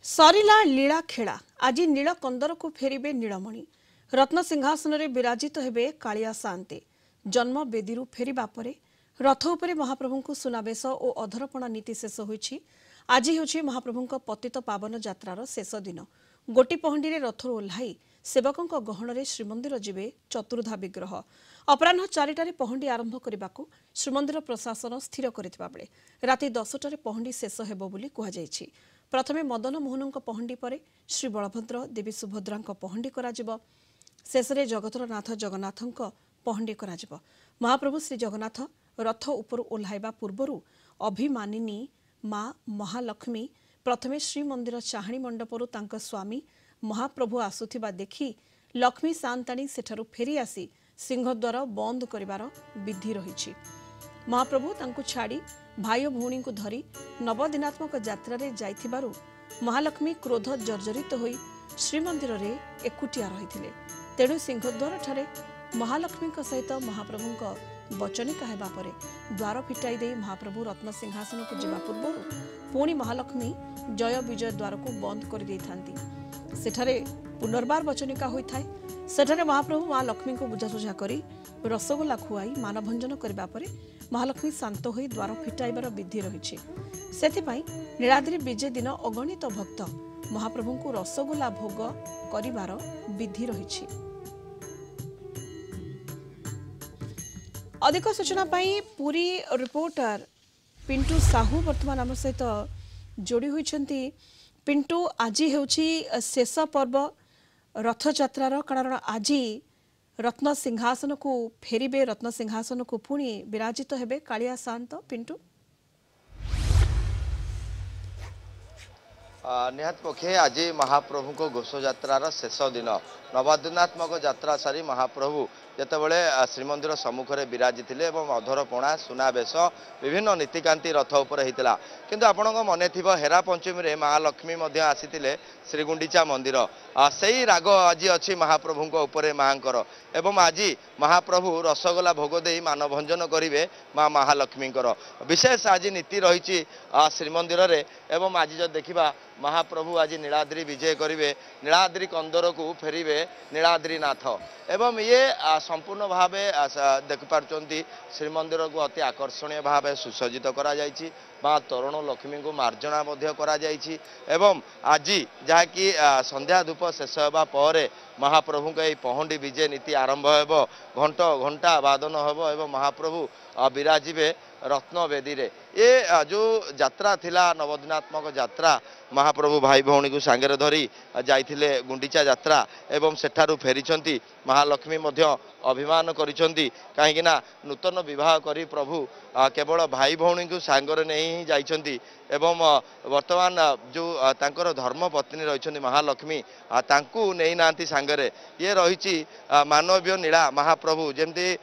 सरिला लीला खेला आज नीलकंदर को फेरिबे नीलमणि रत्न सिंहासन में विराजित हेबे कालिया शांति जन्म बेदी फेरिबा परे रथ उपरे महाप्रभु को सुनावेश और अधरपणा नीति शेष होईछि। आज हेउछि महाप्रभुक पतित पावन यात्रार शेष दिन। गोटी पहंडी रे रथर ओह्लाई सेवकों गहण में श्रीमंदिर जीवे चतुर्धा विग्रह। अपराह 4टारे पहंडी आरंभ करने को श्रीमंदिर प्रशासन स्थिर करथिबा बेले राति 10टारे पहंडी शेष हेबो बोली कुहाଯାଇଛି। प्रथमे मदन मोहन पहंडी पर श्री बलभद्र देवी सुभद्रा पहंडी करा शेषे जगतर नाथ जगन्नाथ पहंडी करा। महाप्रभु श्री जगन्नाथ रथ उपर ओह्लाइबा पूर्वर अभिमानिनी माँ महालक्ष्मी प्रथमे श्रीमंदिर चाहाणी मंडपरू तांका स्वामी महाप्रभु आसुथिबा देखि लक्ष्मी सांताणी सेठारु फेरी आसी सिंहद्वार बंद करिवार विधि रहिछि। महाप्रभु तांकु छाड़ी भाई और भौणी को धरी नवदिनात्मक यात्रा रे जाइथिबारु महालक्ष्मी क्रोध जर्जरित होई श्रीमंदिर रे एकुटिया रहिथिले। तेणु सिंहद्वार ठारे महालक्ष्मी सहित महाप्रभु वचनिका हेबा परे द्वार फिटाई दे महाप्रभु रत्न सिंहासन को जिबा पूर्व पुणी महालक्ष्मी जय विजय द्वार को बंद कर दै थांती। सेठारे पुनर्बार वचनिका होइथाय। सेठारे महाप्रभु मां लक्ष्मी को बुझासुझा करी रसगोला खुआई मानभंजन करबा परे महालक्ष्मी शांत होई द्वार फिटाइबार विधि रहिछि। सेथिपाई नीलाद्रि विजय दिन अगणित भक्त महाप्रभु को रसगोला भोग करिबार विधि रहिछि। अधिक सूचना पाई पूरी रिपोर्टर पिंटू साहू वर्तमान आम सहित जोड़ी होइछंती। पिंटू आज हेउछि शेष पर्व रथ यात्रार कारण आज रत्न सिंहासन को फेरिबे रत्न सिंहासन को पुणी विराजित हेबे कालिया शांत। पिंटू निहात पक्षे आज महाप्रभु को घोष यात्रार शेष दिन नवदिनात्मक यात्रा सारी महाप्रभु जितेबाला श्रीमंदिर सम्मुखें विराजी थे और अधरपणा सुनावेश विभिन्न नीतिकांति रथ उपर होता। किंतु आपण मन थी हेरा पंचमी रे महालक्ष्मी आसी श्रीगुंडीचा मंदिर से ही राग आज अच्छी महाप्रभु उपरे माँकर एवं आज महाप्रभु रसगोला भोग दे मानभंजन करेंगे माँ महालक्ष्मी विशेष आज नीति रही श्रीमंदिर रे। एवं आज जो देखा महाप्रभु आज नीलाद्रि विजय करेंगे नीलाद्रि कंदर को फेरिबे नीलाद्रिनाथ एवं ये संपूर्ण भाव देखिपार्टी श्रीमंदिर को अति आकर्षणीय भाव सुसज्जित करा जायछि। माँ तरुण लक्ष्मी को मार्जना एवं आज जहाँकि संध्या धूप शेष होगा पर महाप्रभु का पहंडी विजय नीति आरंभ हो घंट घंटा वादन हो एवं महाप्रभु विराजिबे रत्न वेदी रे। ये जो यात्रा थिला नवदिनात्मक यात्रा महाप्रभु भाई भौणी को सांगे धरी जाइथिले गुंडीचा यात्रा एवं सेठारु फेरिचंती महालक्ष्मी मध्य अभिमान करिसंती काहेकि ना नूतन विवाह करी प्रभु केवल भाई भौणी को सांगरे नहीं जाइछंती एवं वर्तमान जो तांकर धर्म पत्नी रहिछंती महालक्ष्मी तांकू नहीं नांती सांगरे। ये रहिछि मानवीय नीला महाप्रभु जेमती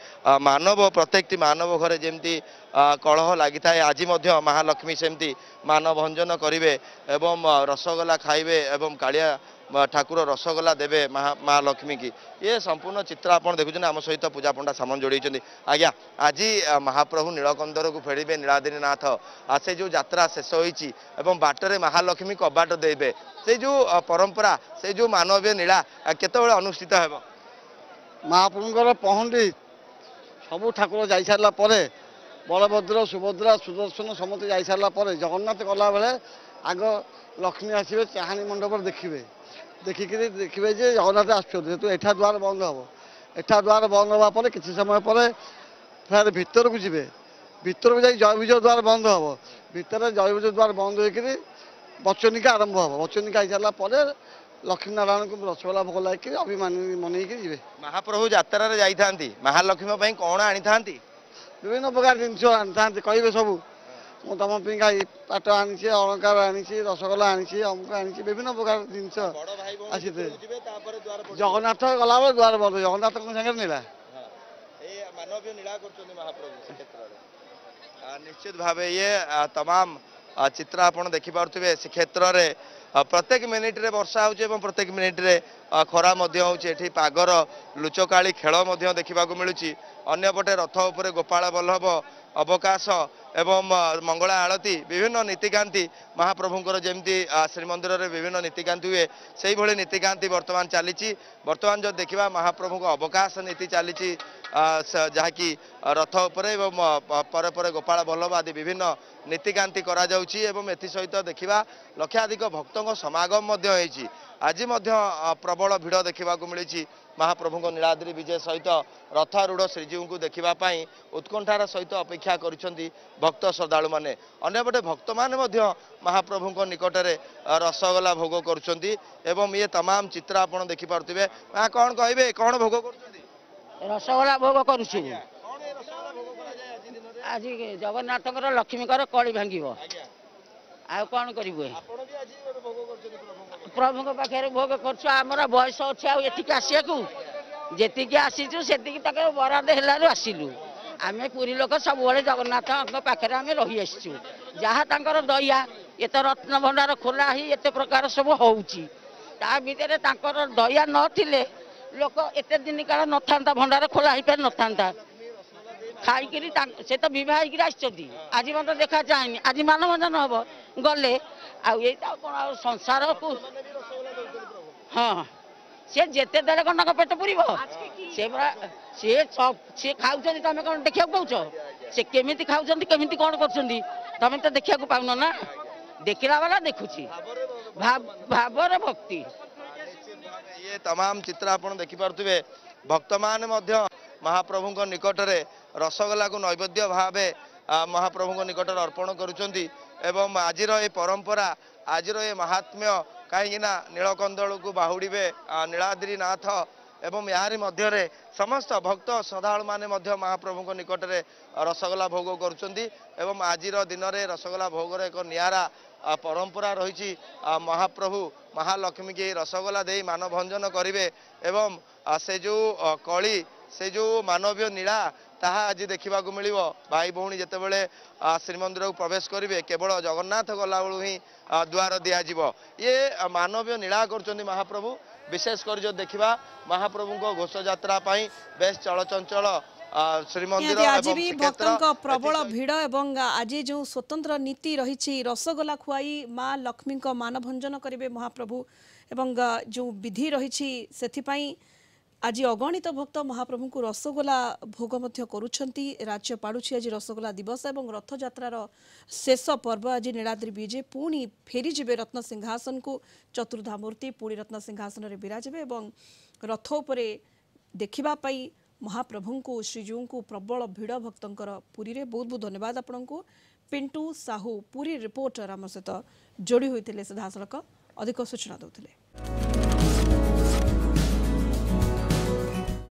मानव प्रत्येकटी मानव घरे जेमती कलह लगी थाए आज महालक्ष्मी सेमती मानभंजन करेंगे एवं रसगोला खाइबे एवं कालिया ठाकुर रसगोला देवे महालक्ष्मी की। ये संपूर्ण चित्र आप देखुन आम सहित पूजा पंडा सामन जोड़ी आज्ञा आज महाप्रभु नीलकंदर को फेरिबे नीलाद्रिनाथ से जो यात्रा शेष होती बाटरे महालक्ष्मी कबाट देवे से जो परंपरा से जो मानवीय नीला केतबेले अनुष्ठित हेबो। महाप्रभुंकर पहंडी सबू ठाकुर जाई सारला परे बलभद्र सुभद्रा सुदर्शन समस्त जाई सारला परे जगन्नाथ गला बेले आग लक्ष्मी आसबे चाहाणी मंडप देखिए देखिए जे जगन्नाथ आसतु एठा द्वार बंद हम एठा द्वार बंद होगा किसी समय पर फिर भीतर को जी भीतर को जाई जय विजय द्वार बंद हम भीतर जय विजय द्वार बंद होकर वचनिका आरंभ हम वचनिका हो सारापर लक्ष्मी नारायण को रसगोला भोग लगे अभिमानी मनईक जी। महाप्रभु यात्रा जाती महालक्ष्मी कौन आनी था विभिन्न प्रकार जिनस आनी था कहे सबू मु तुम पाट आनी अलंकार आनी रसगोला आनी अमुक आनी विभिन्न प्रकार जिनस आसी जगन्नाथ गला द्वार बंद जगन्नाथ सागर नीला निश्चित भाव ये तमाम चित्र आप देखिपे श्रीक्षेत्र में प्रत्येक मिनिट रे वर्षा होउचे एवं प्रत्येक मिनिट रे खरा मध्य होउचे एठी पागर लुचकाली खेल मध्य देखिबा को मिलुची अन्यपटे रथ उपरे गोपाल वल्लभ अवकाश एवं मंगला आलती विभिन्न नीतिकांति महाप्रभुंकर जमती श्रीमंदिर रे विभिन्न नीतिकांति हुए से भली नीतिकांति वर्तमान चली वर्तमान जो देखा महाप्रभु को अवकाश नीति चली जहाँकि रथ उपरे एवं पर पर गोपाल वल्लभ आदि विभिन्न नीतिकांति करा जाउची एवं एथि सहित देखा लक्षाधिक भक्तों समागम आज प्रबल भिड़ देखा मिली महाप्रभु नीलाद्रि विजय सहित रथारूढ़ श्रीजीव को देखापी उत्कंठार सहित अपेक्षा करुछंती भक्त श्रद्धालु माने अन्यपटे भक्त माने महाप्रभु निकट में रसगोला भोग करुछंती एवं ये तमाम चित्र आपण देखि पारुथिबे कौन कहबे कौन भोग करुछंती रसगोला भोग करुछु आज जगन्नाथ लक्ष्मी कली भांगिब आ कौन करिबे प्रभु पाखे भोग कर बयस अच्छी आसिया जी आसीचु से बराद है आसिलु आम पुरी लोक सब जगन्नाथ पाखे आम रही आसचु जहाँ तर दया ये तो रत्न भंडार खोला ही एत प्रकार सब होउची ता भितर दया नथिले लोक एत दिन काल न था भंडार खोला ही पार न था खाई से तो बहुत आसती आज मत देखा चाहे आज मानभंजन हम गले कौन संसार को हाँ सी जिते देले कौन पेट पूरी सी खाऊ तुम कौन देखा पाच से केमी खाऊँ केमी कौन कर तो देखा पाऊन ना देखला वाला देखुची भावर भक्ति ये तमाम चित्र आप देखिपे भक्त मान महाप्रभु निकट में रसगोला को नैवेद्य भावे महाप्रभु निकट में अर्पण करुँच आज ये परंपरा आज ये महात्म्य कहीं नीलकंदल को बाहुड़े नीलाद्रीनाथ एवं यारी मध्य समस्त भक्त श्रद्धालु माने महाप्रभु निकट में रसगोला भोग करुँच आज दिन में रसगोला भोग एक नियारा परंपरा रही महाप्रभु महालक्ष्मी की रसगोला दे मानभंजन करेंगे एवं से जो कली से जो मानवीय नीला ताहा आज देखा मिल भाई भौणी जितेबले श्रीमंदिर को प्रवेश करेंगे केवल जगन्नाथ गला बेलू ही द्वार दिज्व ये मानवीय नीला कर महाप्रभु विशेषकर जो देखा महाप्रभु को घोष यात्रा बेस चलचंचल श्रीमंदिर आज भी भक्तों प्रबल भिड़ एवं आज जो स्वतंत्र नीति रही रसगोला खुआई माँ लक्ष्मी मानभंजन करेंगे महाप्रभु एवं जो विधि रही से आज अगणित भक्त महाप्रभु को रसगोला भोग करुछंती राज्य पाड़ुछि आज रसगोला दिवस एवं रथ यात्रार शेष पर्व आज नीलाद्रि विजे पुणी फेरी जिबे रत्न सिंहासन को चतुर्धा मूर्ति पुणी रत्न सिंहासन रे विराजिबे एवं रथ उपरे देखिबा पई महाप्रभु को श्रीजीव को प्रबल भिड़ भक्तंकर पुरी रे बहुत बहुत धन्यवाद आपण को पिंटू साहू पुरी रिपोर्टर आम सहित जोड़ी होते सीधासलख अधिक सूचना देते।